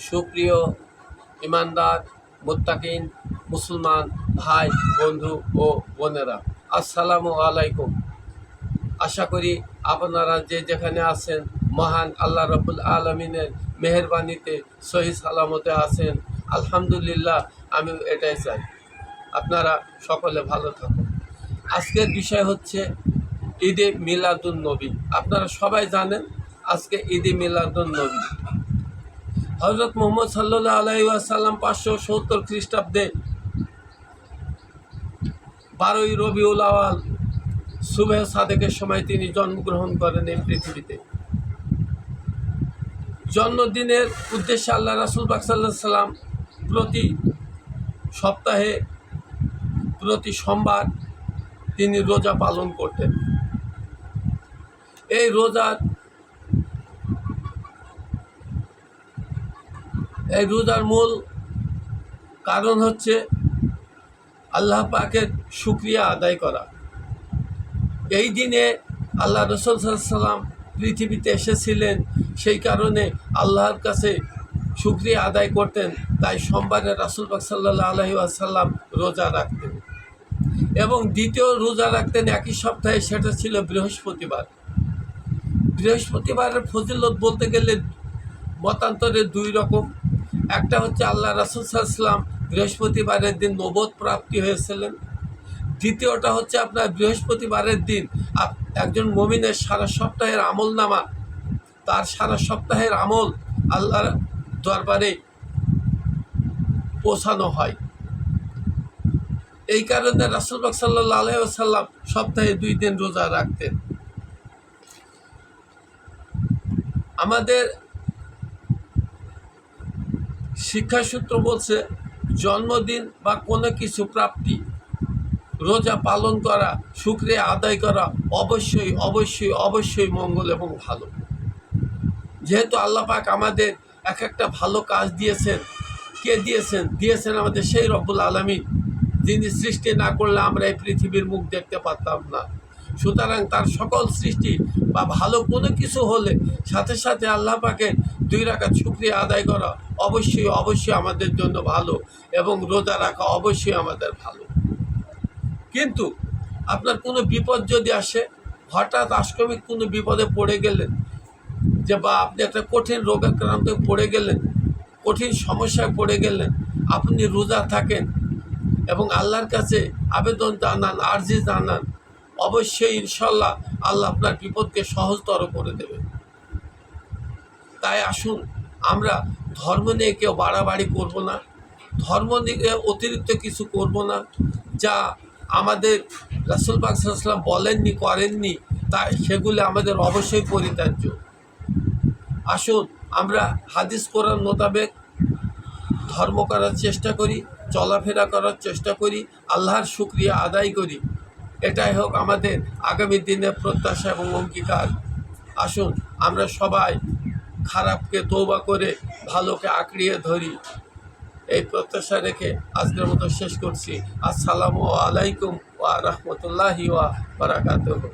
সুপ্রিয় ইমানদার মুত্তাকিন মুসলমান ভাই বন্ধু ও বোনেরা, আসসালামু আলাইকুম। আশা করি আপনারা যে যেখানে আছেন মহান আল্লাহ রাব্বুল আলামিনের মেহেরবানিতে সহি সালামতে আছেন। আলহামদুলিল্লাহ, আমি এটাই চাই আপনারা সকলে ভালো থাকুন। আজকের বিষয় হচ্ছে ঈদে মিলাদুন নবী। আপনারা সবাই জানেন আজকে ঈদে মিলাদুন নবী। হযরত মুহাম্মদ সাল্লাল্লাহু আলাইহি ওয়াসাল্লাম 570 খ্রিস্টাব্দে 12ই রবিউল আওয়াল সুবহে সাদেকের সময় তিনি জন্মগ্রহণ করেন এই পৃথিবীতে। জন্মদিনের উদ্দেশ্যে আল্লাহ রাসূল পাক সাল্লাল্লাহু আলাইহি সাল্লাম প্রতি সপ্তাহে প্রতি সোমবার তিনি রোজা পালন করতেন। এই রোজার মূল কারণ হচ্ছে আল্লাহ পাকের শুকরিয়া আদায় করা। এই দিনে আল্লাহ রাসূল সাল্লাল্লাহু আলাইহি সাল্লাম পৃথিবীতে এসেছিলেন, সেই কারণে আল্লাহর কাছে শুকরিয়া আদায় করতেন। তাই সোমবারে রাসূল পাক সাল্লাল্লাহু আলাইহি ওয়াসাল্লাম রোজা রাখতেন এবং দ্বিতীয় রোজা রাখতেন একই সপ্তাহে, সেটা ছিল বৃহস্পতিবার। বৃহস্পতিবারের ফজিলত বলতে গেলে মতান্তরে দুই রকম। একটা হচ্ছে আল্লাহ রাসূল সাল্লাল্লাহু আলাইহি ওয়াসাল্লাম বৃহস্পতিবারের দিন নবুয়ত প্রাপ্তি হয়েছিলেন। দ্বিতীয়টা হচ্ছে আপনার বৃহস্পতিবারের দিন একজন মুমিনের সারা সপ্তাহের আমল নামা, তার সারা সপ্তাহের আমল আল্লাহর দরবারে পৌঁছানো হয়। এই কারণে রাসূল পাক সাল্লাল্লাহু আলাইহি ওয়াসাল্লাম সপ্তাহে 2 দিন রোজা রাখতেন। আমাদের শিক্ষাসূত্র বলছে জন্মদিন বা কোনো কিছু প্রাপ্তি রোজা পালন করা, শুকরিয়া আদায় করা অবশ্যই অবশ্যই অবশ্যই মঙ্গল এবং ভালো। যেহেতু আল্লাহ পাক আমাদের এক একটা ভালো কাজ দিয়েছেন। কে দিয়েছেন? দিয়েছেন আমাদের সেই রব্বুল আলামিন, যিনি সৃষ্টি না করলে আমরা এই পৃথিবীর মুখ দেখতে পারতাম না। সুতরাং তার সকল সৃষ্টি বা ভালো কোনো কিছু হলে সাথে সাথে আল্লাহ পাকের 2 রাকাত শুকরিয়া আদায় করা অবশ্যই অবশ্যই আমাদের জন্য ভালো এবং রোজা রাখা অবশ্যই আমাদের ভালো। কিন্তু আপনার কোনো বিপদ যদি আসে, হঠাৎ আকস্মিক কোনো বিপদে পড়ে গেলেন, যে বা আপনি একটা কঠিন রোগাক্রান্ত পড়ে গেলেন, কঠিন সমস্যায় পড়ে গেলেন, আপনি রোজা থাকেন এবং আল্লাহর কাছে আবেদন জানান, আরজি জানান, অবশ্যই ইনশাল্লাহ আল্লাহ আপনার বিপদকে সহজতর করে দেবে। তাই আসুন, আমরা ধর্ম নিয়ে কেউ বাড়াবাড়ি করব না, ধর্ম নিয়ে অতিরিক্ত কিছু করব না যা আমাদের রাসূল পাক সাল্লাল্লাহু আলাইহি ওয়াসাল্লাম বলেননি, করেননি, তাই সেগুলো আমাদের অবশ্যই পরিত্যাজ্য। আসুন আমরা হাদিস কোরআন মোতাবেক ধর্ম করার চেষ্টা করি, চলাফেরা করার চেষ্টা করি, আল্লাহর শুকরিয়া আদায় করি। এটাই হোক আমাদের আগামী দিনের প্রত্যাশা এবং অঙ্গীকার। আসুন আমরা সবাই খারাপকে তওবা করে ভালোকে আঁকড়িয়ে ধরি, এই প্রত্যাশা রেখে আজকের মতো শেষ করছি। আসসালামু আলাইকুম ওয়া রাহমাতুল্লাহি ওয়া বারাকাতুহু।